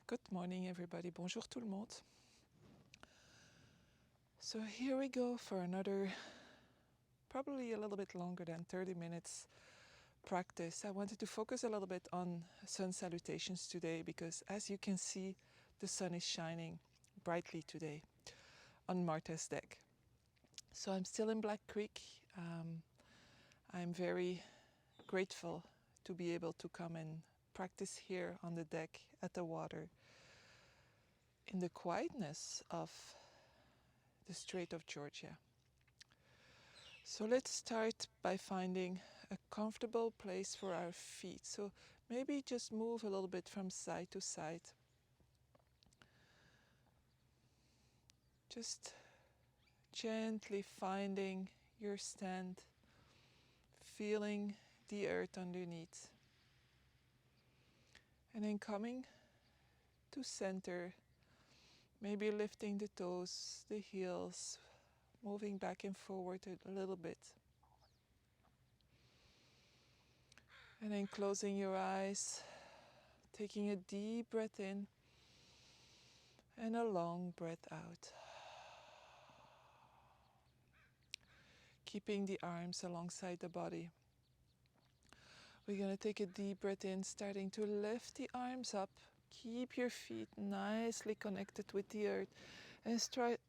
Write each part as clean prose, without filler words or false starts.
Good morning, everybody. Bonjour tout le monde. So here we go for another, probably a little bit longer than 30 minutes practice. I wanted to focus a little bit on sun salutations today because, as you can see, the sun is shining brightly today on Martha's deck. So I'm still in Black Creek. I'm very grateful to be able to come and practice here on the deck at the water in the quietness of the Strait of Georgia. So let's start by finding a comfortable place for our feet. So maybe just move a little bit from side to side. Just gently finding your stand, feeling the earth underneath. And then coming to center, maybe lifting the toes, the heels, moving back and forward a little bit. And then closing your eyes, taking a deep breath in and a long breath out. Keeping the arms alongside the body. We're going to take a deep breath in, starting to lift the arms up. Keep your feet nicely connected with the earth and start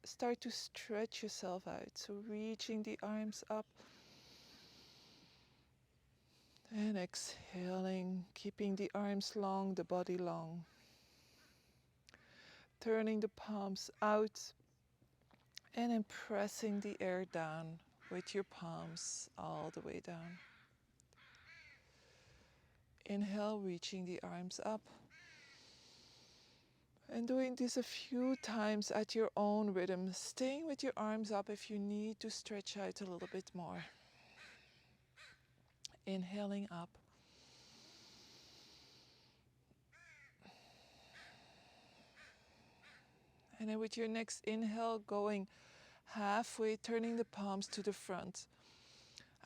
to stretch yourself out. So reaching the arms up and exhaling, keeping the arms long, the body long. Turning the palms out and then pressing the air down with your palms all the way down. Inhale, reaching the arms up. And doing this a few times at your own rhythm, staying with your arms up if you need to stretch out a little bit more. Inhaling up. And then with your next inhale, going halfway, turning the palms to the front.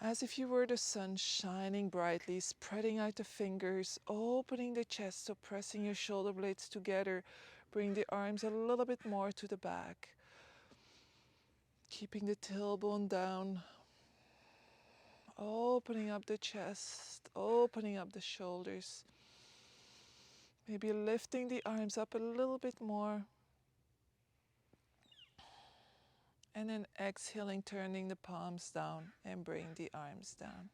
As if you were the sun shining brightly, spreading out the fingers, opening the chest, so pressing your shoulder blades together. Bring the arms a little bit more to the back. Keeping the tailbone down. Opening up the chest, opening up the shoulders. Maybe lifting the arms up a little bit more. And then exhaling, turning the palms down and bring the arms down.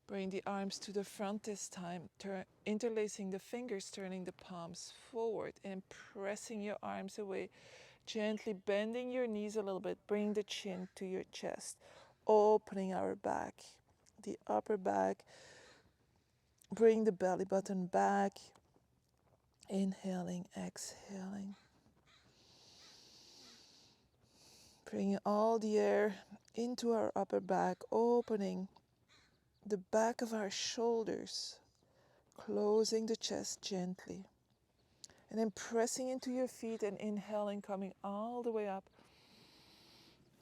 Bring the arms to the front this time, interlacing the fingers, turning the palms forward and pressing your arms away. Gently bending your knees a little bit, bring the chin to your chest, opening our back, the upper back. Bring the belly button back, inhaling, exhaling. Bringing all the air into our upper back, opening the back of our shoulders, closing the chest gently. And then pressing into your feet and inhaling, coming all the way up.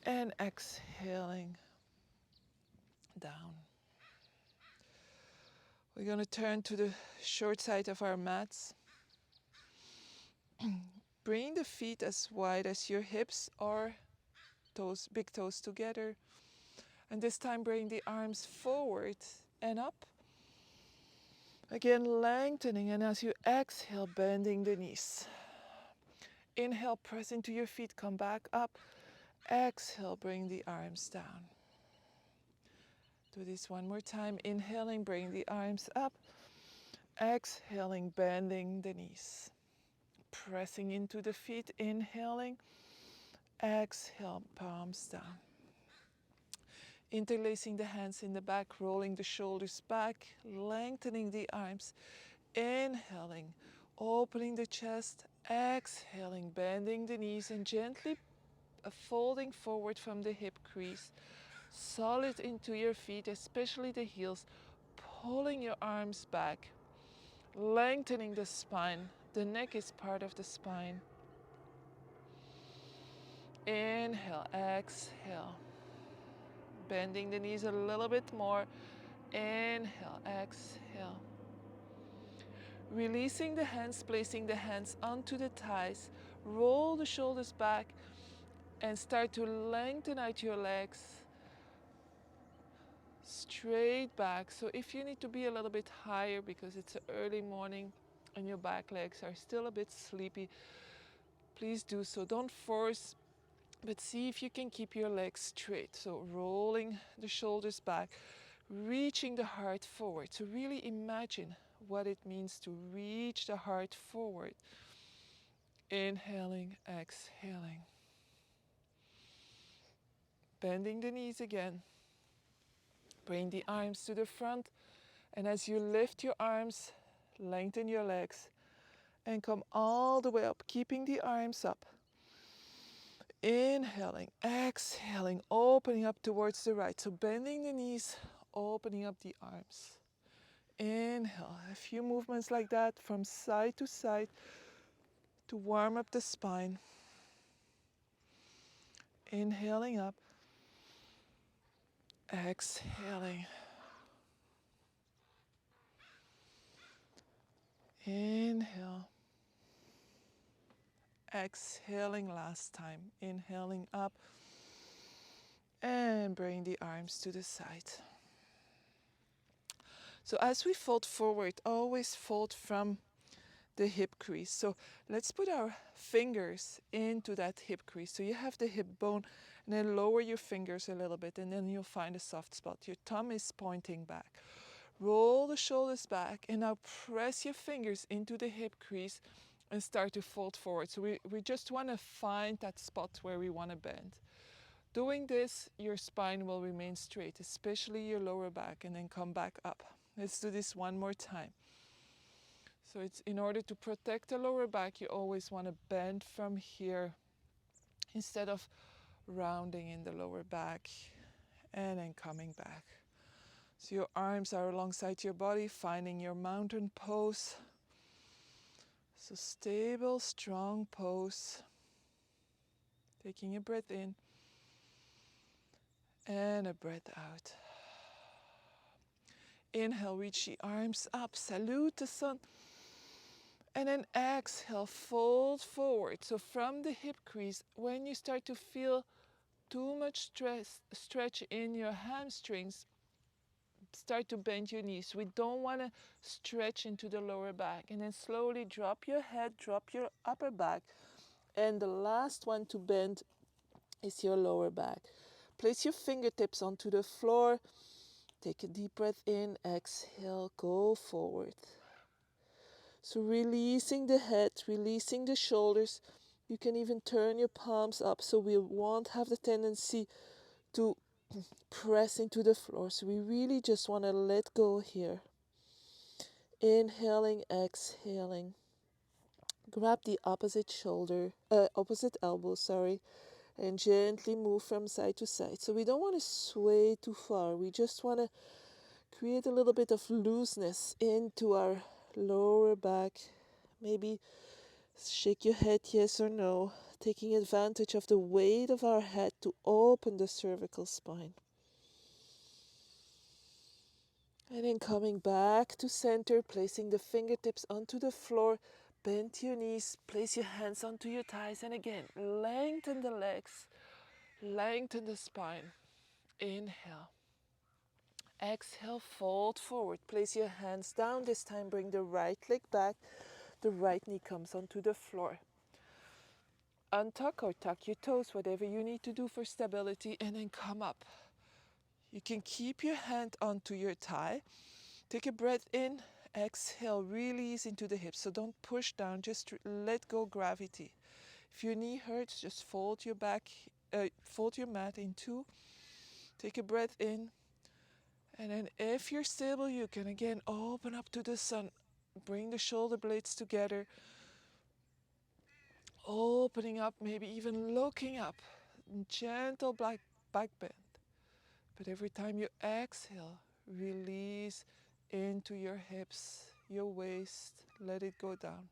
And exhaling down. We're going to turn to the short side of our mats. Bring the feet as wide as your hips or toes, big toes together. And this time bring the arms forward and up. Again, lengthening, and as you exhale, bending the knees. Inhale, press into your feet, come back up. Exhale, bring the arms down. Do this one more time. Inhaling, bring the arms up. Exhaling, bending the knees. Pressing into the feet, inhaling. Exhale, palms down. Interlacing the hands in the back, rolling the shoulders back, lengthening the arms. Inhaling, opening the chest. Exhaling, bending the knees and gently folding forward from the hip crease. Solid into your feet, especially the heels. Pulling your arms back, lengthening the spine. The neck is part of the spine. Inhale, exhale. Bending the knees a little bit more. Inhale, exhale. Releasing the hands, placing the hands onto the thighs. Roll the shoulders back and start to lengthen out your legs. Straight back. So if you need to be a little bit higher because it's an early morning and your back legs are still a bit sleepy, please do so. Don't force, but see if you can keep your legs straight. So rolling the shoulders back, reaching the heart forward. So really imagine what it means to reach the heart forward. Inhaling, exhaling. Bending the knees again. Bring the arms to the front, and as you lift your arms, lengthen your legs and come all the way up, keeping the arms up. Inhaling, exhaling, opening up towards the right. So bending the knees, opening up the arms. Inhale, a few movements like that from side to side to warm up the spine. Inhaling up, exhaling. Inhale. Exhaling last time. Inhaling up and bring the arms to the side. So as we fold forward, always fold from the hip crease. So let's put our fingers into that hip crease. So you have the hip bone, and then lower your fingers a little bit, and then you'll find a soft spot. Your thumb is pointing back. Roll the shoulders back, and now press your fingers into the hip crease and start to fold forward. So we just want to find that spot where we want to bend. Doing this, your spine will remain straight, especially your lower back, and then come back up. Let's do this one more time. So it's in order to protect the lower back, you always want to bend from here instead of rounding in the lower back and then coming back. So your arms are alongside your body, finding your mountain pose. So stable, strong pose. Taking a breath in and a breath out. Inhale, reach the arms up, salute the sun. And then exhale, fold forward. So from the hip crease, when you start to feel too much stretch in your hamstrings, start to bend your knees. We don't want to stretch into the lower back. And then slowly drop your head, drop your upper back. And the last one to bend is your lower back. Place your fingertips onto the floor. Take a deep breath in, exhale, go forward. So releasing the head, releasing the shoulders. You can even turn your palms up so we won't have the tendency to press into the floor. So we really just want to let go here. Inhaling, exhaling. Grab the opposite elbow, and gently move from side to side. So we don't want to sway too far. We just want to create a little bit of looseness into our lower back. Maybe shake your head yes or no, taking advantage of the weight of our head to open the cervical spine. And then coming back to center, placing the fingertips onto the floor, bend your knees, place your hands onto your thighs, and again, lengthen the legs, lengthen the spine. Inhale. Exhale, fold forward. Place your hands down. This time bring the right leg back. The right knee comes onto the floor. Untuck or tuck your toes, whatever you need to do for stability, and then come up. You can keep your hand onto your thigh. Take a breath in. Exhale, release into the hips. So don't push down, just let go gravity. If your knee hurts, just fold your mat in two. Take a breath in. And then if you're stable, you can again open up to the sun. Bring the shoulder blades together. Opening up, maybe even looking up. Gentle back bend. But every time you exhale, release into your hips, your waist. Let it go down.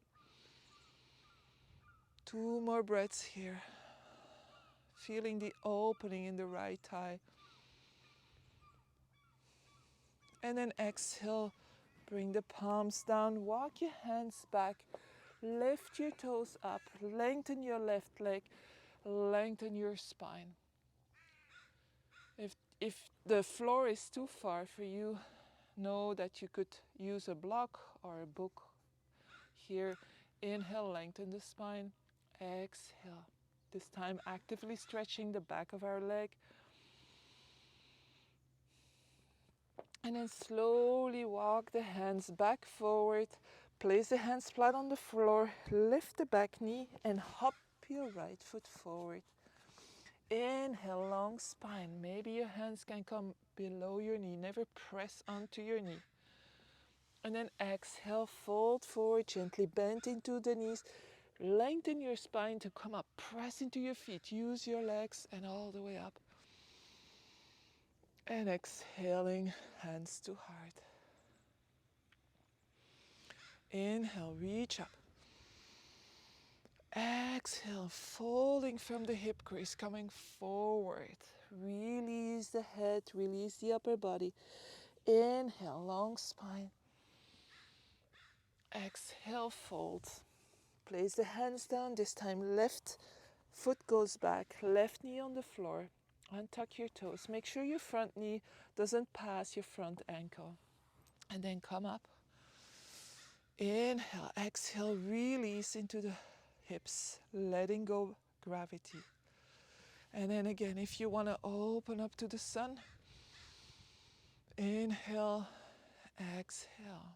2 more breaths here. Feeling the opening in the right thigh. And then exhale, Bring the palms down, walk your hands back, lift your toes up, lengthen your left leg, lengthen your spine. If the floor is too far for you, know that you could use a block or a book. Here, inhale, lengthen the spine, exhale. This time actively stretching the back of our leg. And then slowly walk the hands back forward. Place the hands flat on the floor. Lift the back knee and hop your right foot forward. Inhale, long spine. Maybe your hands can come below your knee. Never press onto your knee. And then exhale, fold forward, gently bend into the knees. Lengthen your spine to come up. Press into your feet. Use your legs and all the way up. And exhaling, hands to heart. Inhale, reach up. Exhale, folding from the hip crease, coming forward. Release the head, release the upper body. Inhale, long spine. Exhale, fold. Place the hands down. This time left foot goes back, left knee on the floor. Untuck your toes. Make sure your front knee doesn't pass your front ankle. And then come up. Inhale, exhale, release into the hips, letting go gravity. And then again, if you want to open up to the sun, inhale, exhale.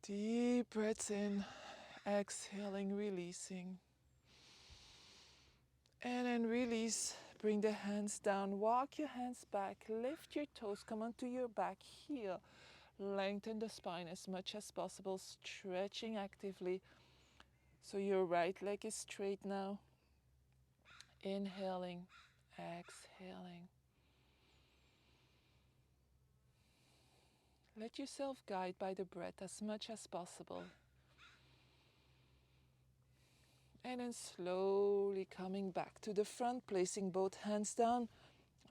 Deep breaths in, exhaling, releasing. And then release, bring the hands down, walk your hands back, lift your toes, come onto your back heel. Lengthen the spine as much as possible, stretching actively. So your right leg is straight now. Inhaling, exhaling. Let yourself guide by the breath as much as possible. And then slowly coming back to the front, placing both hands down.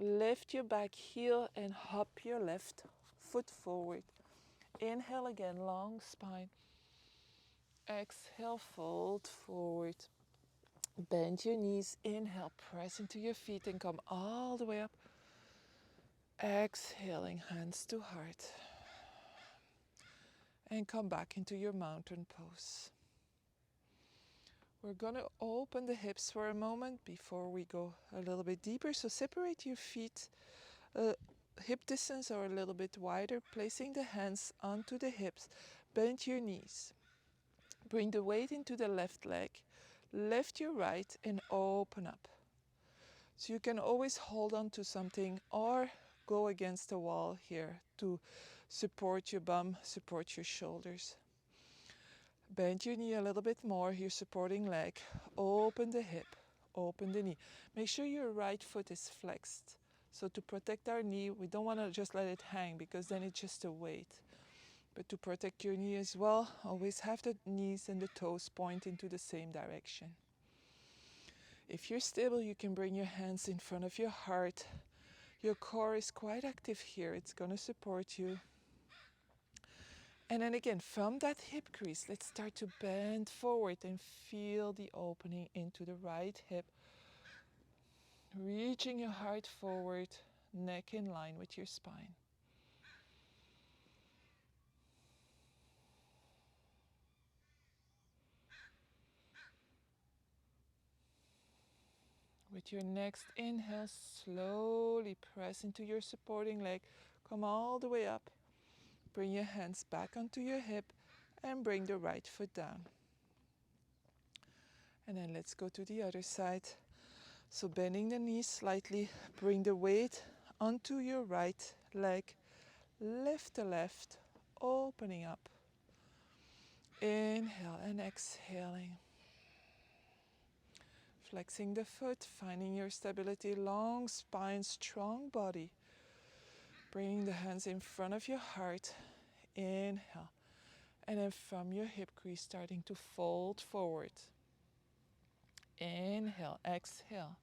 Lift your back heel and hop your left foot forward. Inhale again, long spine. Exhale, fold forward. Bend your knees. Inhale, press into your feet and come all the way up. Exhaling, hands to heart. And come back into your mountain pose. We're going to open the hips for a moment before we go a little bit deeper. So separate your feet hip distance or a little bit wider, placing the hands onto the hips. Bend your knees. Bring the weight into the left leg. Lift your right and open up. So you can always hold on to something or go against the wall here to support your bum, support your shoulders. Bend your knee a little bit more, your supporting leg. Open the hip, open the knee. Make sure your right foot is flexed. So to protect our knee, we don't want to just let it hang because then it's just a weight. But to protect your knee as well, always have the knees and the toes point into the same direction. If you're stable, you can bring your hands in front of your heart. Your core is quite active here. It's going to support you. And then again, from that hip crease, let's start to bend forward and feel the opening into the right hip. Reaching your heart forward, neck in line with your spine. With your next inhale, slowly press into your supporting leg. Come all the way up. Bring your hands back onto your hip and bring the right foot down. And then let's go to the other side. So bending the knees slightly, bring the weight onto your right leg. Lift the left, opening up. Inhale and exhaling. Flexing the foot, finding your stability, long spine, strong body. Bringing the hands in front of your heart. Inhale. And then from your hip crease, starting to fold forward. Inhale, exhale.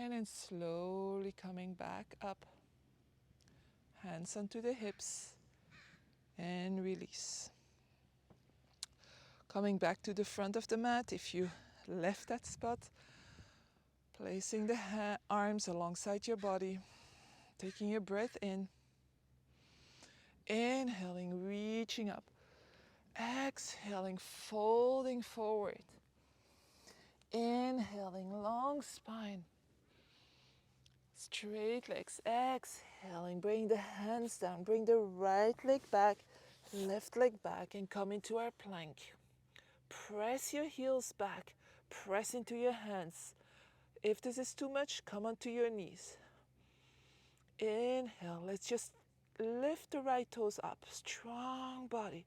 And then slowly coming back up. Hands onto the hips and release. Coming back to the front of the mat if you left that spot. Placing the arms alongside your body. Taking your breath in. Inhaling, reaching up. Exhaling, folding forward. Inhaling, long spine. Straight legs. Exhaling, bring the hands down. Bring the right leg back, left leg back, and come into our plank. Press your heels back. Press into your hands. If this is too much, come onto your knees. Inhale. Let's just lift the right toes up. Strong body.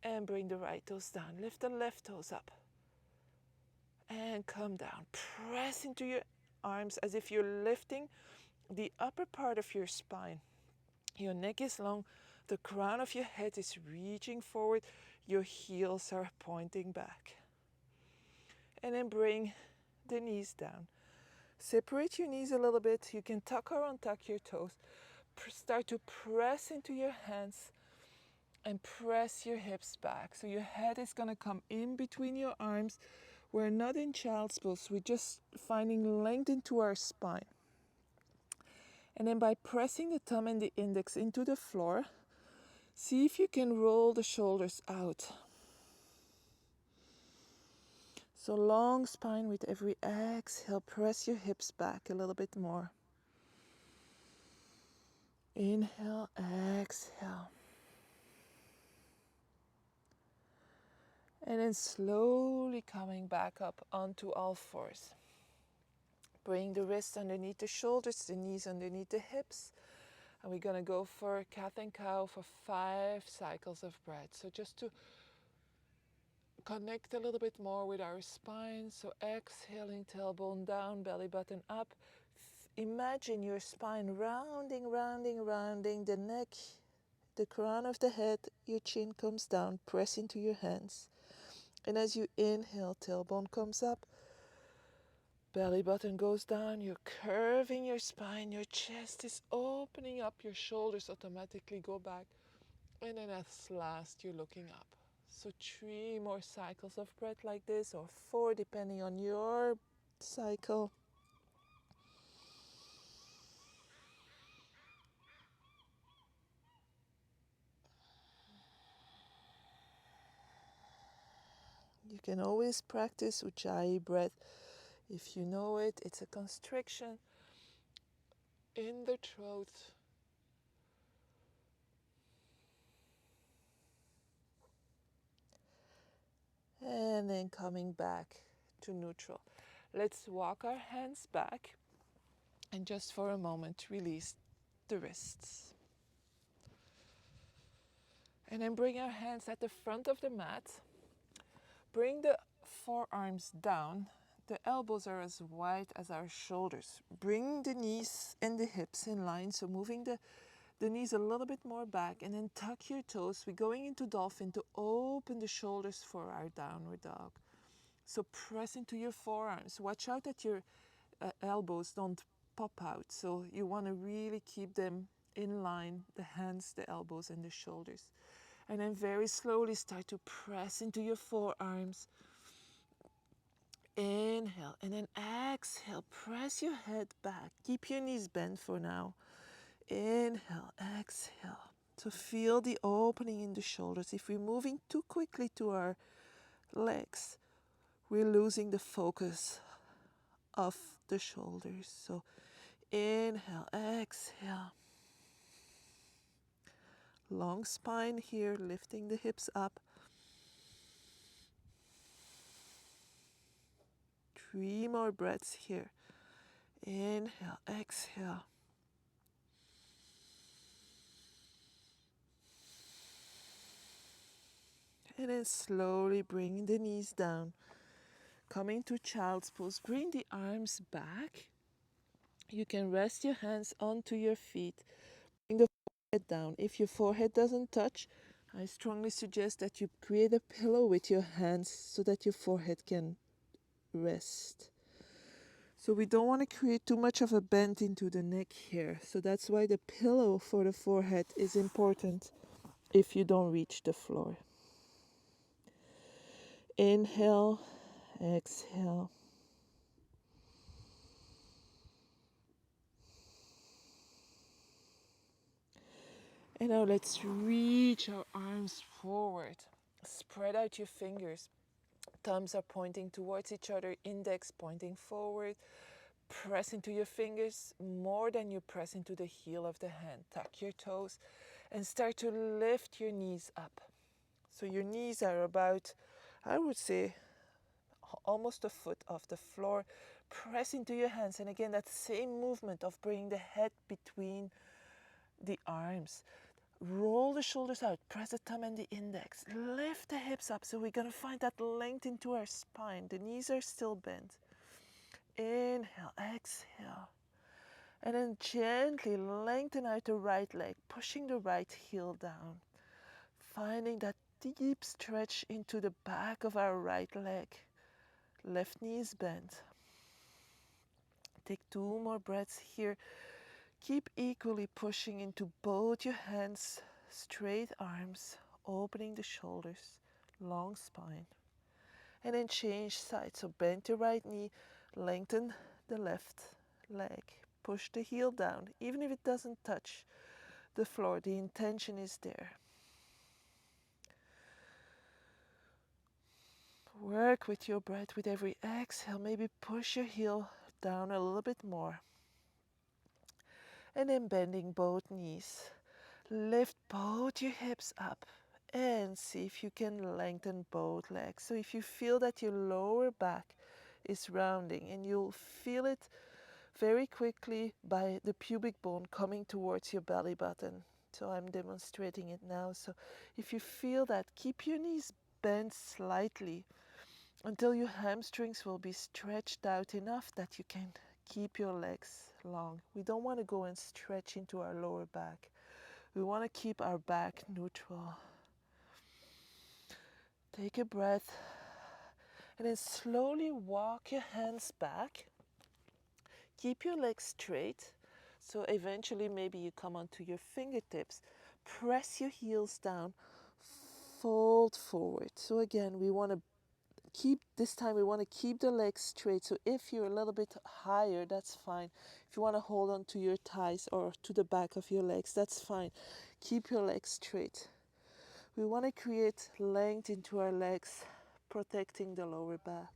And bring the right toes down. Lift the left toes up. And come down. Press into your arms as if you're lifting the upper part of your spine. Your neck is long. The crown of your head is reaching forward. Your heels are pointing back. And then bring the knees down. Separate your knees a little bit. You can tuck or untuck your toes. Start to press into your hands and press your hips back. So your head is going to come in between your arms. We're not in child's pose. We're just finding length into our spine. And then by pressing the thumb and the index into the floor, see if you can roll the shoulders out. So long spine with every exhale. Press your hips back a little bit more. Inhale, exhale. And then slowly coming back up onto all fours. Bring the wrists underneath the shoulders, the knees underneath the hips. And we're going to go for cat and cow for 5 cycles of breath. So just to connect a little bit more with our spine. So exhaling, tailbone down, belly button up. Imagine your spine rounding, rounding, rounding. The neck, the crown of the head, your chin comes down. Press into your hands. And as you inhale, tailbone comes up. Belly button goes down. You're curving your spine. Your chest is opening up. Your shoulders automatically go back. And then at last, you're looking up. So 3 more cycles of breath like this, or 4 depending on your cycle. You can always practice Ujjayi breath. If you know it, it's a constriction in the throat. And then coming back to neutral. Let's walk our hands back and just for a moment release the wrists. And then bring our hands at the front of the mat. Bring the forearms down. The elbows are as wide as our shoulders. Bring the knees and the hips in line, so moving the knees a little bit more back, and then tuck your toes. We're going into dolphin to open the shoulders for our downward dog. So press into your forearms. Watch out that your elbows don't pop out. So you want to really keep them in line, the hands, the elbows, and the shoulders. And then very slowly start to press into your forearms. Inhale, and then exhale. Press your head back. Keep your knees bent for now. Inhale, exhale. So feel the opening in the shoulders. If we're moving too quickly to our legs, we're losing the focus of the shoulders. So inhale, exhale. Long spine here, lifting the hips up. 3 more breaths here. Inhale, exhale. And then slowly bring the knees down. Coming to child's pose. Bring the arms back. You can rest your hands onto your feet. Bring the forehead down. If your forehead doesn't touch, I strongly suggest that you create a pillow with your hands so that your forehead can rest. So we don't want to create too much of a bend into the neck here. So that's why the pillow for the forehead is important if you don't reach the floor. Inhale, exhale. And now let's reach our arms forward. Spread out your fingers. Thumbs are pointing towards each other, index pointing forward. Press into your fingers more than you press into the heel of the hand. Tuck your toes and start to lift your knees up. So your knees are about, I would say, almost a foot off the floor. Press into your hands, and again, that same movement of bringing the head between the arms. Roll the shoulders out, press the thumb and the index. Lift the hips up, so we're going to find that length into our spine. The knees are still bent. Inhale, exhale. And then gently lengthen out the right leg, pushing the right heel down. Finding that deep stretch into the back of our right leg. Left knee is bent. Take 2 more breaths here. Keep equally pushing into both your hands, straight arms, opening the shoulders, long spine. And then change sides. So bend your right knee, lengthen the left leg. Push the heel down, even if it doesn't touch the floor. The intention is there. Work with your breath with every exhale. Maybe push your heel down a little bit more. And then bending both knees. Lift both your hips up and see if you can lengthen both legs. So if you feel that your lower back is rounding, and you'll feel it very quickly by the pubic bone coming towards your belly button. So I'm demonstrating it now. So if you feel that, keep your knees bent slightly until your hamstrings will be stretched out enough that you can keep your legs long. We don't want to go and stretch into our lower back. We want to keep our back neutral. Take a breath and then slowly walk your hands back. Keep your legs straight. So eventually maybe you come onto your fingertips. Press your heels down. Fold forward. So again, we want to keep the legs straight. So if you're a little bit higher, that's fine. If you want to hold on to your thighs or to the back of your legs, that's fine. Keep your legs straight. We want to create length into our legs, protecting the lower back.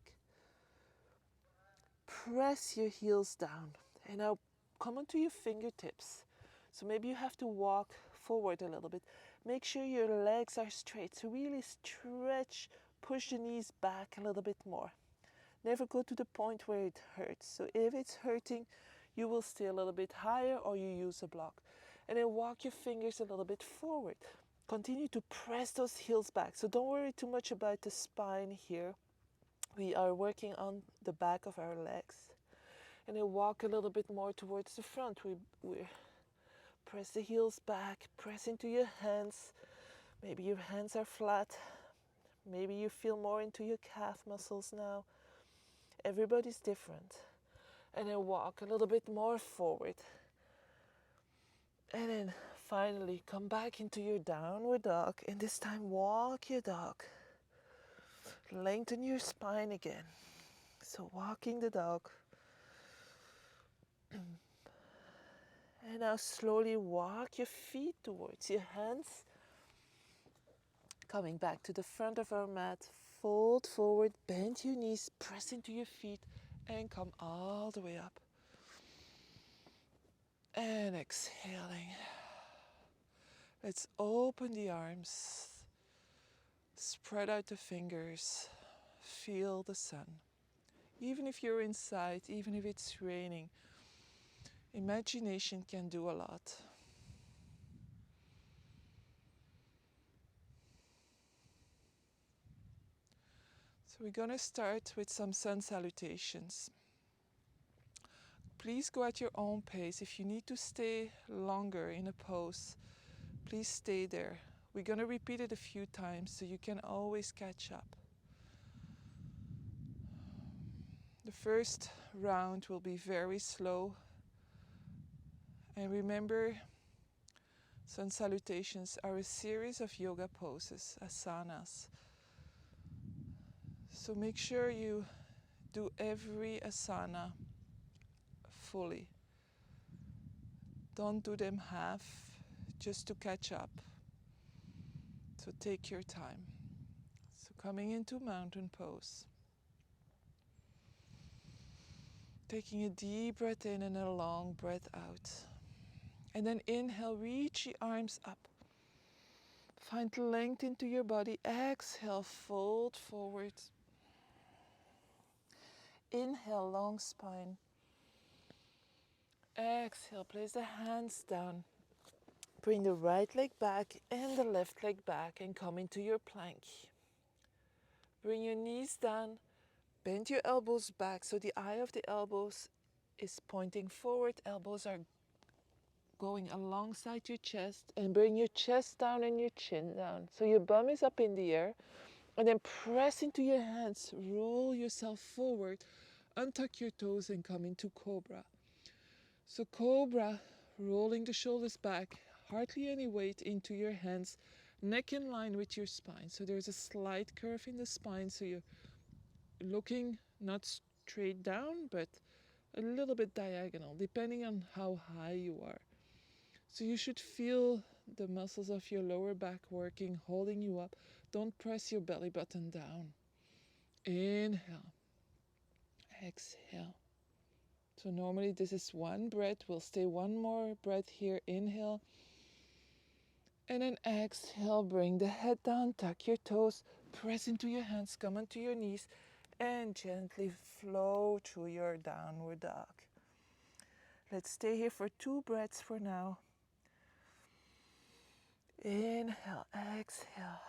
Press your heels down and now come onto your fingertips. So maybe you have to walk forward a little bit. Make sure your legs are straight. So really stretch, push the knees back a little bit more. Never go to the point where it hurts. So if it's hurting, you will stay a little bit higher or you use a block. And then walk your fingers a little bit forward. Continue to press those heels back. So don't worry too much about the spine here. We are working on the back of our legs. And then walk a little bit more towards the front. We press the heels back, press into your hands. Maybe your hands are flat. Maybe you feel more into your calf muscles now. Everybody's different. And then walk a little bit more forward. And then finally come back into your downward dog. And this time walk your dog. Lengthen your spine again. So walking the dog. And now slowly walk your feet towards your hands. Coming back to the front of our mat. Fold forward, bend your knees, press into your feet, and come all the way up. And exhaling. Let's open the arms. Spread out the fingers. Feel the sun. Even if you're inside, even if it's raining, imagination can do a lot. So we're going to start with some sun salutations. Please go at your own pace. If you need to stay longer in a pose, please stay there. We're going to repeat it a few times so you can always catch up. The first round will be very slow. And remember, sun salutations are a series of yoga poses, asanas. So make sure you do every asana fully. Don't do them half just to catch up. So take your time. So coming into mountain pose. Taking a deep breath in and a long breath out. And then inhale, reach the arms up. Find length into your body. Exhale, fold forward. Inhale, long spine. Exhale, place the hands down. Bring the right leg back and the left leg back and come into your plank. Bring your knees down. Bend your elbows back so the eye of the elbows is pointing forward. Elbows are going alongside your chest, and bring your chest down and your chin down. So your bum is up in the air, and then press into your hands. Roll yourself forward. Untuck your toes and come into cobra. So cobra, rolling the shoulders back, hardly any weight into your hands, neck in line with your spine. So there's a slight curve in the spine, so you're looking not straight down, but a little bit diagonal, depending on how high you are. So you should feel the muscles of your lower back working, holding you up. Don't press your belly button down. Inhale. Exhale. So normally this is one breath. We'll stay one more breath here. Inhale. And then exhale. Bring the head down. Tuck your toes. Press into your hands. Come onto your knees. And gently flow through your downward dog. Let's stay here for 2 breaths for now. Inhale, exhale.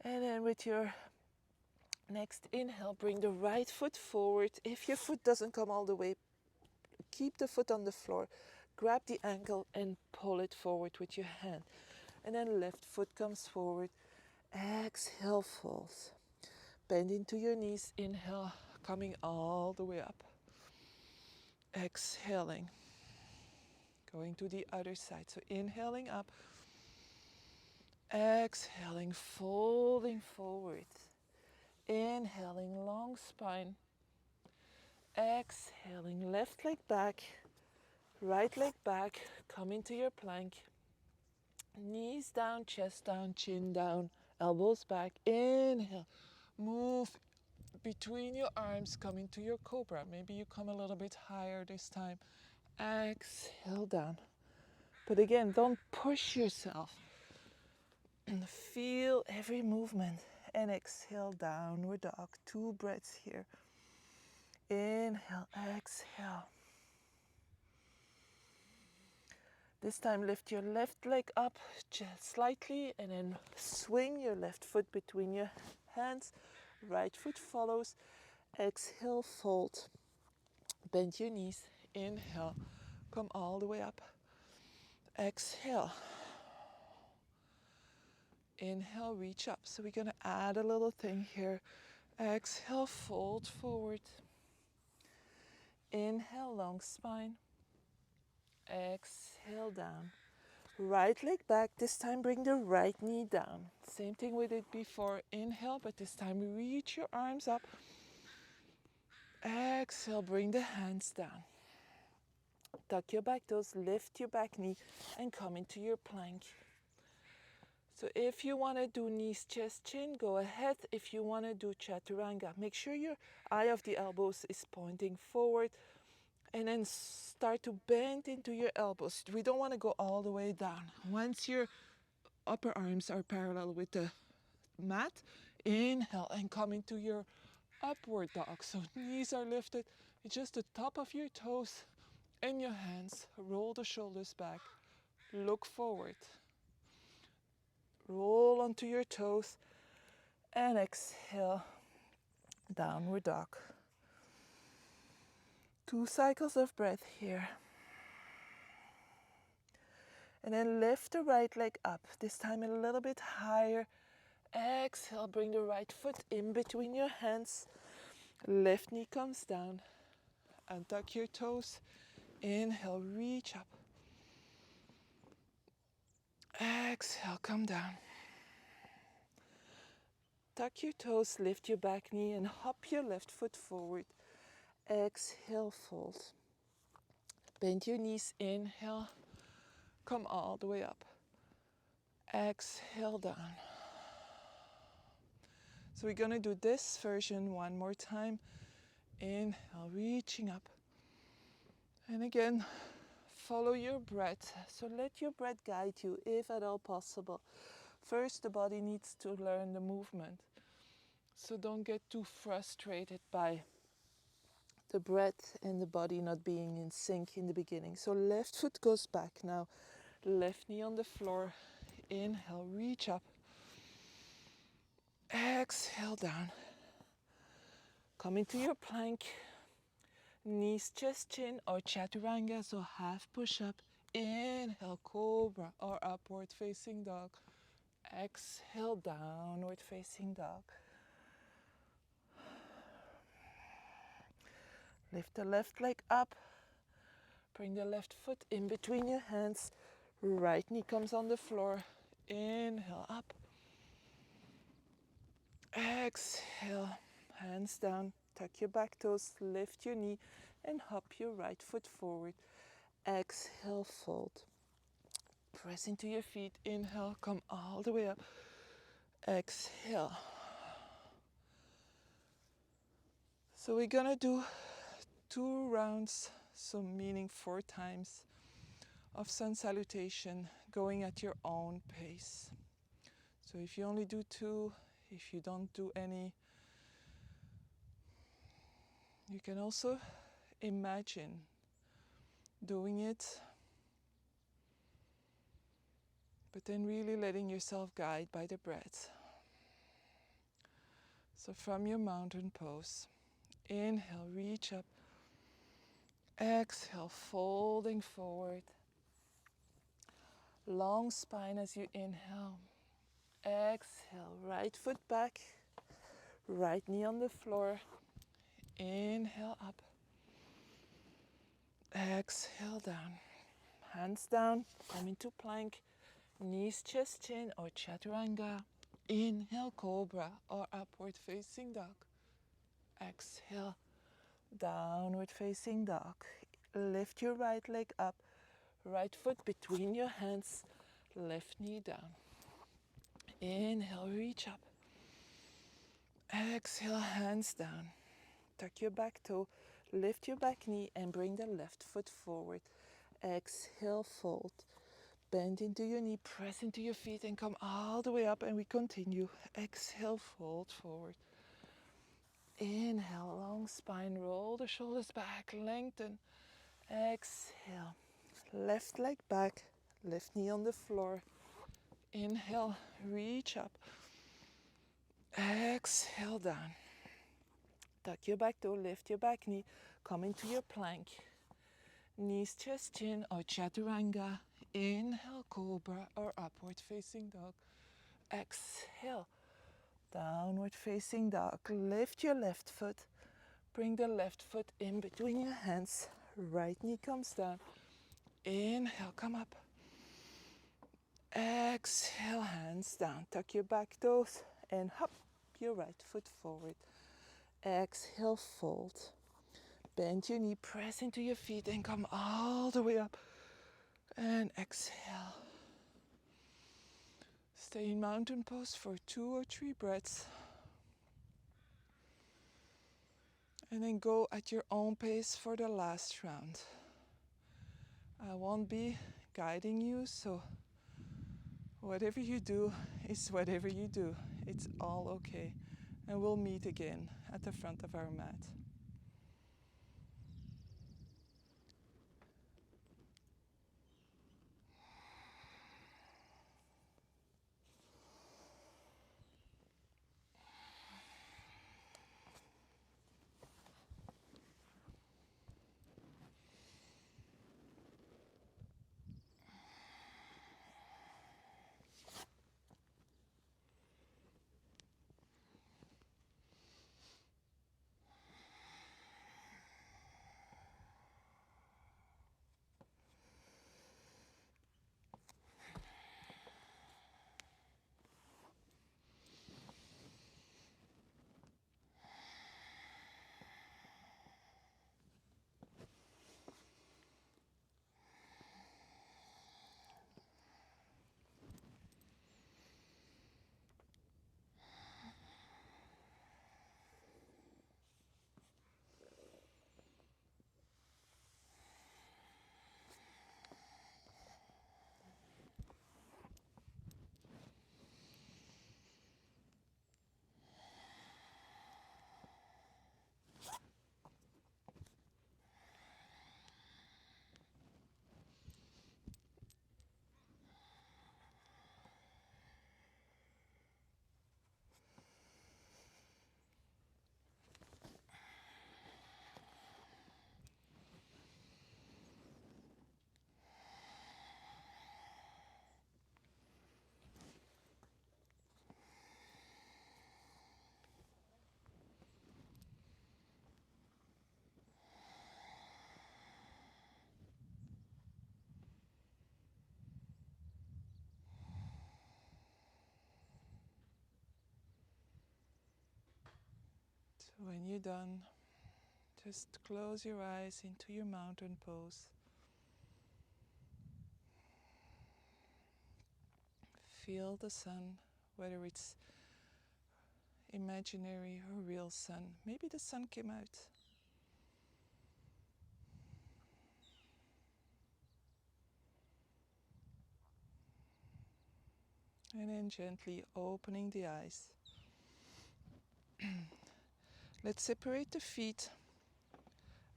And then with your next inhale, bring the right foot forward. If your foot doesn't come all the way, keep the foot on the floor. Grab the ankle and pull it forward with your hand. And then left foot comes forward. Exhale, falls. Bend into your knees. Inhale, coming all the way up. Exhaling. Going to the other side. So inhaling up. Exhaling, folding forward. Inhaling, long spine. Exhaling, left leg back, right leg back. Come into your plank. Knees down, chest down, chin down, elbows back. Inhale, move between your arms, come into your cobra. Maybe you come a little bit higher this time. Exhale down. But again, don't push yourself. Feel every movement. And exhale, downward dog. 2 breaths here. Inhale, exhale. This time lift your left leg up just slightly and then swing your left foot between your hands. Right foot follows. Exhale, fold. Bend your knees. Inhale, come all the way up. Exhale. Inhale, reach up. So we're going to add a little thing here. Exhale, fold forward. Inhale, long spine. Exhale, down. Right leg back. This time bring the right knee down. Same thing we did before. Inhale, but this time reach your arms up. Exhale, bring the hands down. Tuck your back toes, lift your back knee, and come into your plank. So if you want to do knees, chest, chin, go ahead. If you want to do chaturanga, make sure your eye of the elbows is pointing forward. And then start to bend into your elbows. We don't want to go all the way down. Once your upper arms are parallel with the mat, inhale and come into your upward dog. So knees are lifted, just the top of your toes and your hands. Roll the shoulders back. Look forward. Roll onto your toes and exhale, downward dog. 2 cycles of breath here. And then lift the right leg up, this time a little bit higher. Exhale, bring the right foot in between your hands. Left knee comes down. And tuck your toes. Inhale, reach up. Exhale, come down. Tuck your toes, lift your back knee and hop your left foot forward. Exhale, fold. Bend your knees, inhale, come all the way up. Exhale, down. So we're gonna do this version one more time. Inhale, reaching up. And again, follow your breath. So let your breath guide you if at all possible. First, the body needs to learn the movement. So don't get too frustrated by the breath and the body not being in sync in the beginning. So left foot goes back now. Left knee on the floor. Inhale, reach up. Exhale, down. Come into your plank. Knees, chest, chin or chaturanga, so half push up. Inhale, cobra or upward facing dog. Exhale, downward facing dog. Lift the left leg up. Bring the left foot in between your hands. Right knee comes on the floor. Inhale, up. Exhale, hands down. Tuck your back toes, lift your knee and hop your right foot forward. Exhale, fold. Press into your feet. Inhale, come all the way up. Exhale. So we're gonna do 2 rounds, so meaning 4 times of sun salutation, going at your own pace. So if you only do 2, if you don't do any, you can also imagine doing it, but then really letting yourself guide by the breath. So from your mountain pose, inhale, reach up. Exhale, folding forward. Long spine as you inhale. Exhale, right foot back. Right knee on the floor. Inhale, up. Exhale, down. Hands down, come into plank. Knees, chest, chin or chaturanga. Inhale, cobra or upward facing dog. Exhale, downward facing dog. Lift your right leg up. Right foot between your hands. Left knee down. Inhale, reach up. Exhale, hands down. Tuck your back toe. Lift your back knee and bring the left foot forward. Exhale, fold. Bend into your knee, press into your feet and come all the way up and we continue. Exhale, fold forward. Inhale, long spine, roll the shoulders back, lengthen. Exhale, left leg back, left knee on the floor. Inhale, reach up. Exhale, down. Tuck your back toe, lift your back knee, come into your plank. Knees, chest, chin or chaturanga. Inhale, cobra or upward facing dog. Exhale, downward facing dog. Lift your left foot. Bring the left foot in between your hands. Right knee comes down. Inhale, come up. Exhale, hands down. Tuck your back toes and hop your right foot forward. Exhale, fold. Bend your knee, press into your feet and come all the way up. And exhale. Stay in mountain pose for 2 or 3 breaths. And then go at your own pace for the last round. I won't be guiding you, so whatever you do is whatever you do. It's all okay. And we'll meet again at the front of our mat. When you're done, just close your eyes into your mountain pose. Feel the sun, whether it's imaginary or real sun. Maybe the sun came out. And then gently opening the eyes. Let's separate the feet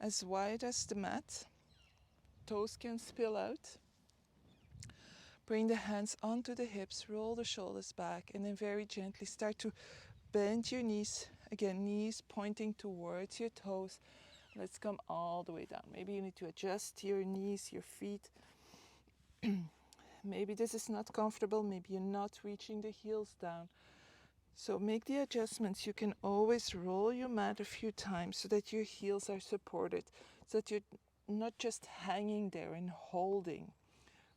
as wide as the mat. Toes can spill out. Bring the hands onto the hips, roll the shoulders back, and then very gently start to bend your knees. Again, knees pointing towards your toes. Let's come all the way down. Maybe you need to adjust your knees, your feet. Maybe this is not comfortable. Maybe you're not reaching the heels down. So make the adjustments. You can always roll your mat a few times so that your heels are supported, so that you're not just hanging there and holding.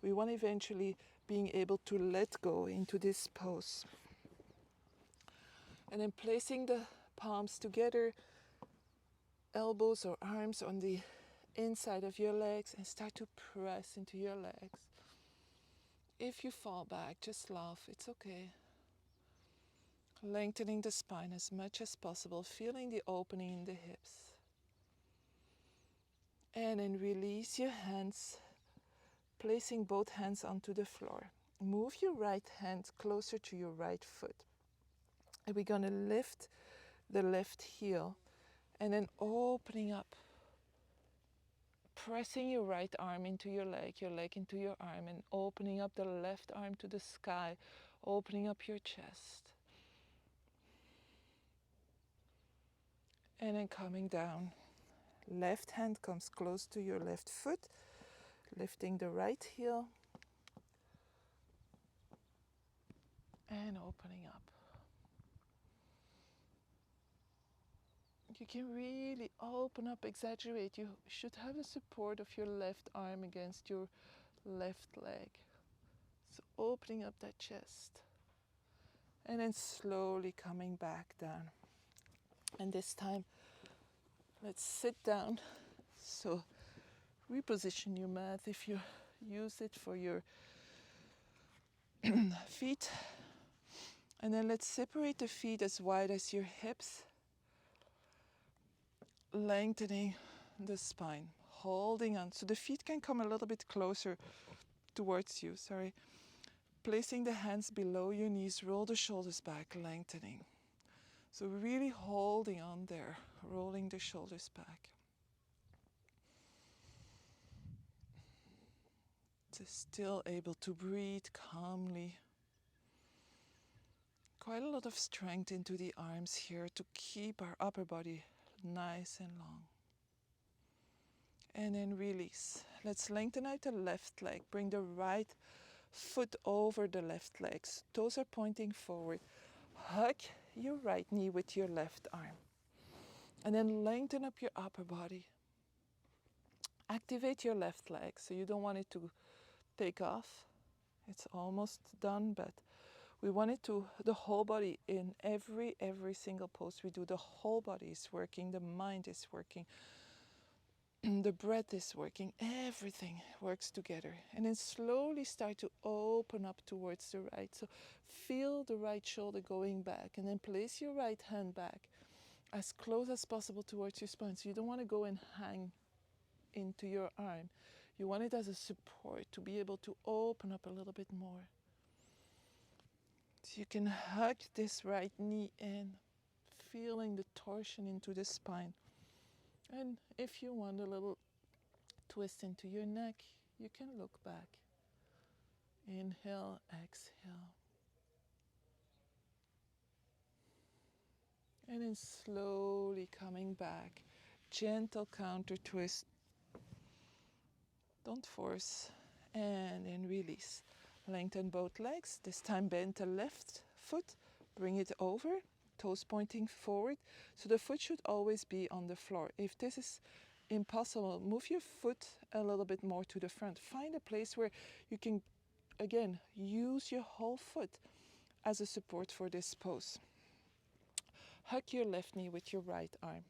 We want eventually being able to let go into this pose. And then placing the palms together, elbows or arms on the inside of your legs, and start to press into your legs. If you fall back, just laugh, it's okay. Lengthening the spine as much as possible, feeling the opening in the hips. And then release your hands, placing both hands onto the floor. Move your right hand closer to your right foot. And we're going to lift the left heel and then opening up, pressing your right arm into your leg into your arm, and opening up the left arm to the sky, opening up your chest. And then coming down. Left hand comes close to your left foot, lifting the right heel and opening up. You can really open up, exaggerate. You should have the support of your left arm against your left leg. So opening up that chest. And then slowly coming back down. And this time, let's sit down. So reposition your mat if you use it for your feet. And then let's separate the feet as wide as your hips. Lengthening the spine, holding on. So the feet can come a little bit closer towards you, Placing the hands below your knees, roll the shoulders back, lengthening. So really holding on there, rolling the shoulders back. Just still able to breathe calmly. Quite a lot of strength into the arms here to keep our upper body nice and long. And then release. Let's lengthen out the left leg. Bring the right foot over the left legs. Toes are pointing forward. Hug your right knee with your left arm. And then lengthen up your upper body. Activate your left leg, so you don't want it to take off. It's almost done, but we want it to, the whole body in every single pose we do, the whole body is working, the mind is working. The breath is working, everything works together. And then slowly start to open up towards the right. So feel the right shoulder going back, and then place your right hand back as close as possible towards your spine. So you don't want to go and hang into your arm. You want it as a support to be able to open up a little bit more. So you can hug this right knee in, feeling the torsion into the spine. And if you want a little twist into your neck, you can look back. Inhale, exhale. And then slowly coming back. Gentle counter twist. Don't force. And then release. Lengthen both legs. This time bend the left foot. Bring it over. Toes pointing forward. So the foot should always be on the floor. If this is impossible, move your foot a little bit more to the front. Find a place where you can, again, use your whole foot as a support for this pose. Hug your left knee with your right arm.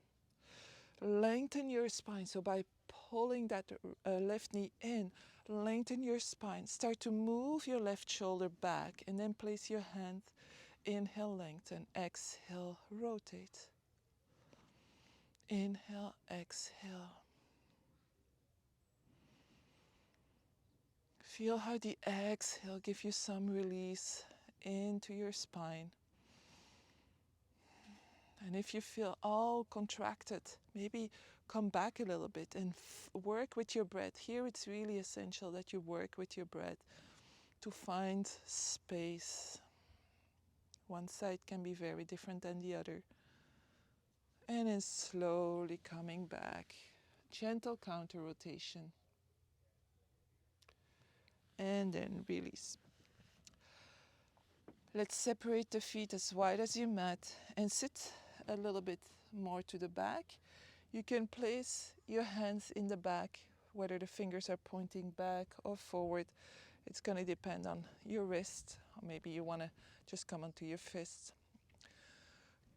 Lengthen your spine. So by pulling that left knee in, lengthen your spine. Start to move your left shoulder back and then place your hand. Inhale, lengthen. Exhale, rotate. Inhale, exhale. Feel how the exhale gives you some release into your spine. And if you feel all contracted, maybe come back a little bit and work with your breath. Here it's really essential that you work with your breath to find space. One side can be very different than the other. And then slowly coming back. Gentle counter rotation. And then release. Let's separate the feet as wide as your mat and sit a little bit more to the back. You can place your hands in the back, whether the fingers are pointing back or forward. It's going to depend on your wrist, or maybe you want to just come onto your fists.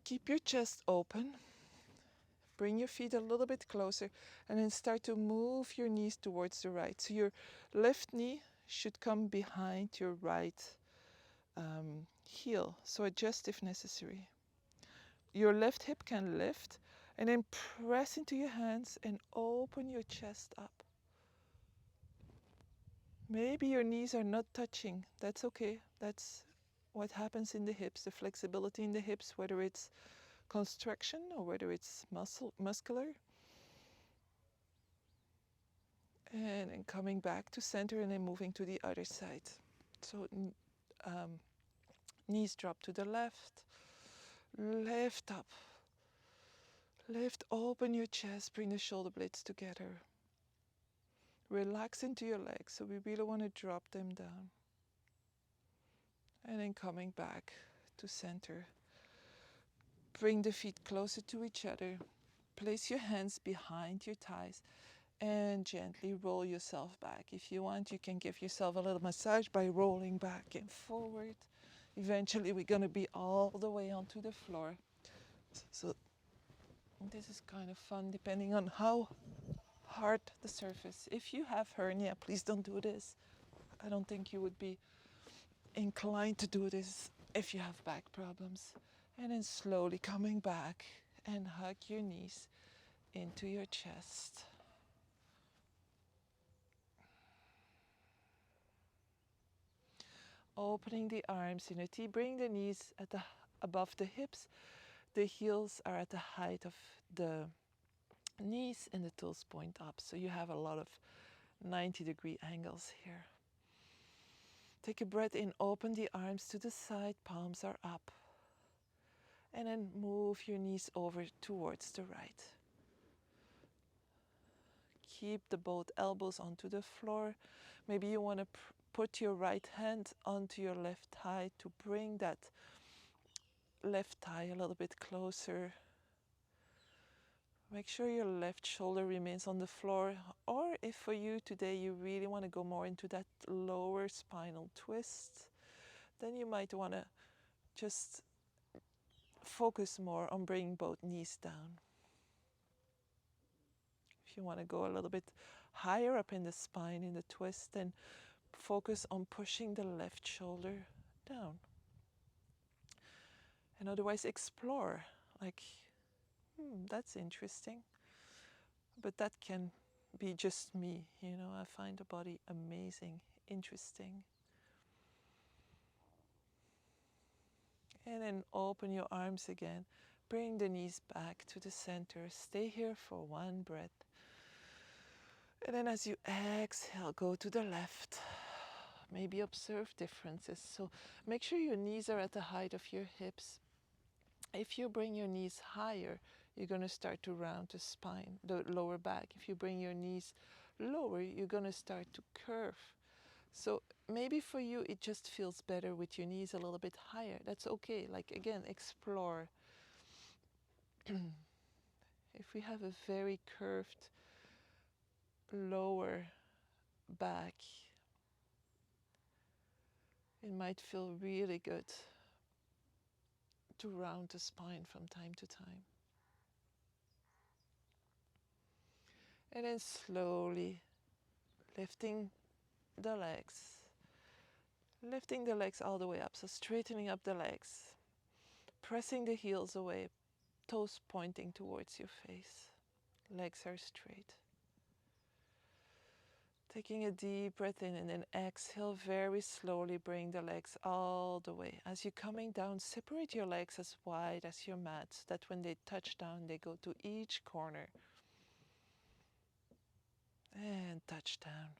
Keep your chest open. Bring your feet a little bit closer and then start to move your knees towards the right. So your left knee should come behind your right heel. So adjust if necessary. Your left hip can lift and then press into your hands and open your chest up. Maybe your knees are not touching. That's okay. That's what happens in the hips, the flexibility in the hips, whether it's constriction or whether it's muscular. And then coming back to center and then moving to the other side. So knees drop to the left, lift up, lift open your chest, bring the shoulder blades together. Relax into your legs, so we really want to drop them down. And then coming back to center. Bring the feet closer to each other. Place your hands behind your thighs and gently roll yourself back. If you want, you can give yourself a little massage by rolling back and forward. Eventually, we're going to be all the way onto the floor. So this is kind of fun depending on how hard the surface. If you have hernia, please don't do this. I don't think you would be inclined to do this if you have back problems. And then slowly coming back and hug your knees into your chest. Opening the arms in a T, bring the knees above the hips. The heels are at the height of the knees and the toes point up. So you have a lot of 90-degree angles here. Take a breath in, open the arms to the side, palms are up. And then move your knees over towards the right. Keep the both elbows onto the floor. Maybe you want to put your right hand onto your left thigh to bring that left thigh a little bit closer. Make sure your left shoulder remains on the floor, or if for you today you really want to go more into that lower spinal twist, then you might want to just focus more on bringing both knees down. If you want to go a little bit higher up in the spine in the twist, then focus on pushing the left shoulder down. And otherwise explore, like, that's interesting. But that can be just me, I find the body amazing, interesting. And then open your arms again. Bring the knees back to the center. Stay here for one breath. And then as you exhale, go to the left. Maybe observe differences. So make sure your knees are at the height of your hips. If you bring your knees higher, you're going to start to round the spine, the lower back. If you bring your knees lower, you're going to start to curve. So maybe for you, it just feels better with your knees a little bit higher. That's okay. Like, again, explore. If we have a very curved lower back, it might feel really good to round the spine from time to time. And then slowly lifting the legs. Lifting the legs all the way up, so straightening up the legs. Pressing the heels away, toes pointing towards your face. Legs are straight. Taking a deep breath in and then exhale very slowly, bring the legs all the way. As you're coming down, separate your legs as wide as your mat so that when they touch down, they go to each corner. And touch down.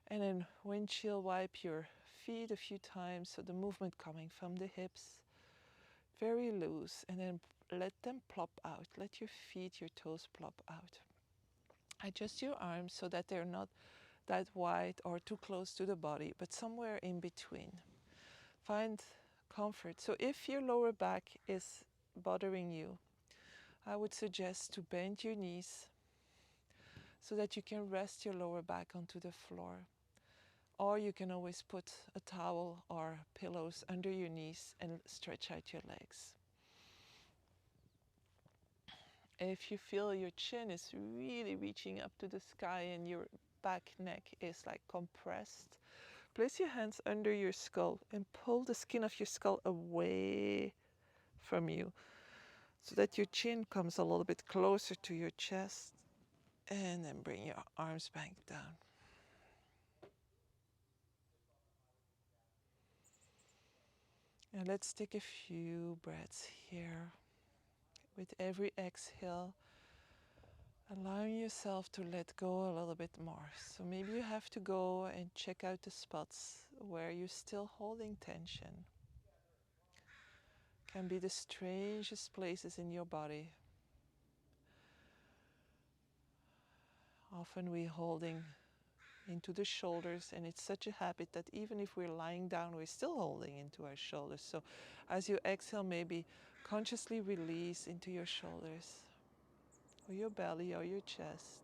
And then windshield wipe your feet a few times, so the movement coming from the hips. Very loose, and then let them plop out. Let your feet, your toes plop out. Adjust your arms so that they're not that wide or too close to the body, but somewhere in between. Find comfort. So if your lower back is bothering you, I would suggest to bend your knees so that you can rest your lower back onto the floor. Or you can always put a towel or pillows under your knees and stretch out your legs. If you feel your chin is really reaching up to the sky and your back neck is like compressed, place your hands under your skull and pull the skin of your skull away from you so that your chin comes a little bit closer to your chest, and then bring your arms back down. And let's take a few breaths here. With every exhale, allowing yourself to let go a little bit more. So maybe you have to go and check out the spots where you're still holding tension. Can be the strangest places in your body. Often we're holding into the shoulders, and it's such a habit that even if we're lying down, we're still holding into our shoulders. So as you exhale, maybe consciously release into your shoulders, or your belly, or your chest.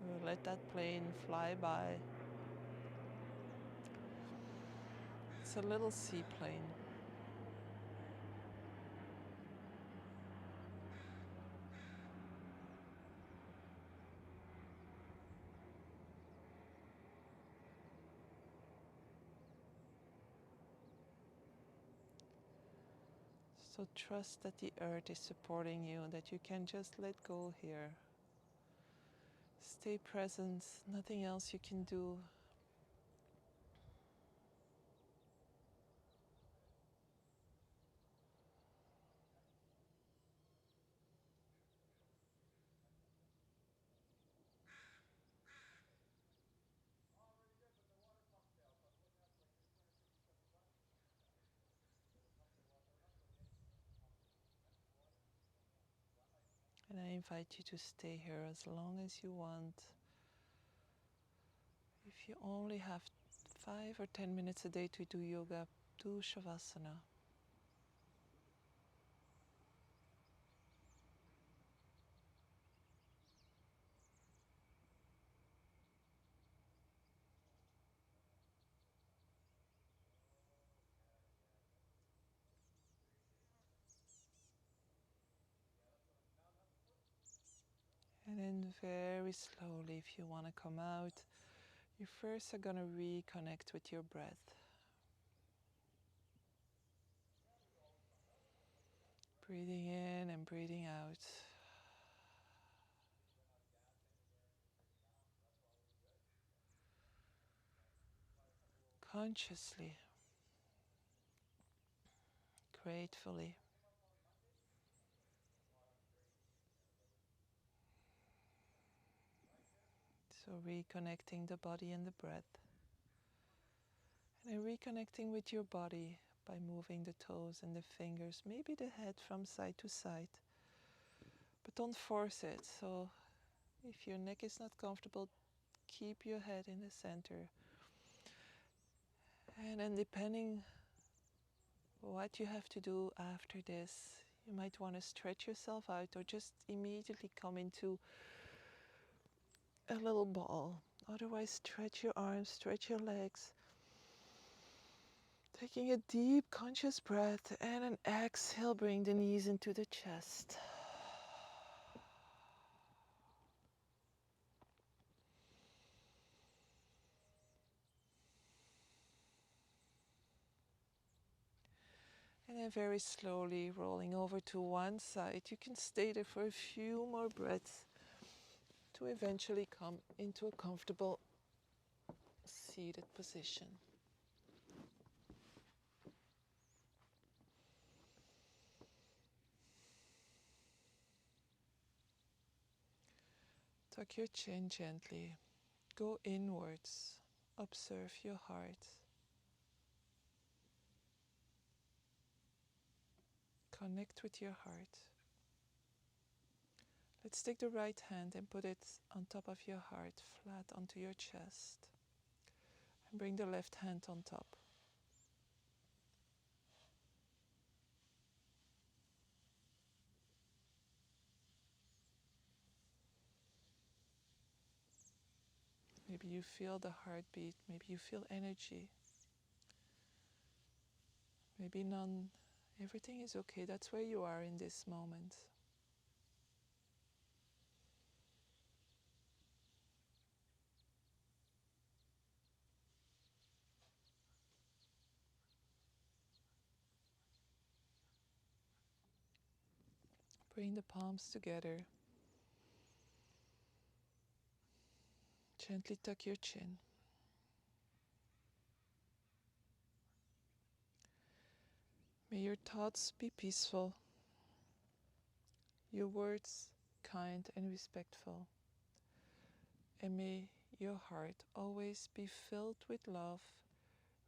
Or let that plane fly by. It's a little seaplane. So trust that the earth is supporting you, that you can just let go here. Stay present, nothing else you can do. And I invite you to stay here as long as you want. If you only have 5 or 10 minutes a day to do yoga, do Shavasana. And then very slowly, if you want to come out, you first are going to reconnect with your breath. Breathing in and breathing out. Consciously, gratefully. So reconnecting the body and the breath. And then reconnecting with your body by moving the toes and the fingers, maybe the head from side to side. But don't force it. So if your neck is not comfortable, keep your head in the center. And then depending what you have to do after this, you might want to stretch yourself out or just immediately come into a little ball. Otherwise, stretch your arms, stretch your legs. Taking a deep conscious breath and an exhale, bring the knees into the chest. And then very slowly rolling over to one side. You can stay there for a few more breaths to eventually come into a comfortable seated position. Tuck your chin gently. Go inwards. Observe your heart. Connect with your heart. Let's take the right hand and put it on top of your heart, flat onto your chest. And bring the left hand on top. Maybe you feel the heartbeat. Maybe you feel energy. Maybe none. Everything is okay. That's where you are in this moment. Bring the palms together. Gently tuck your chin. May your thoughts be peaceful, your words kind and respectful, and may your heart always be filled with love,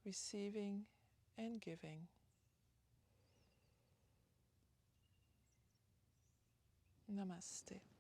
receiving and giving. Namaste.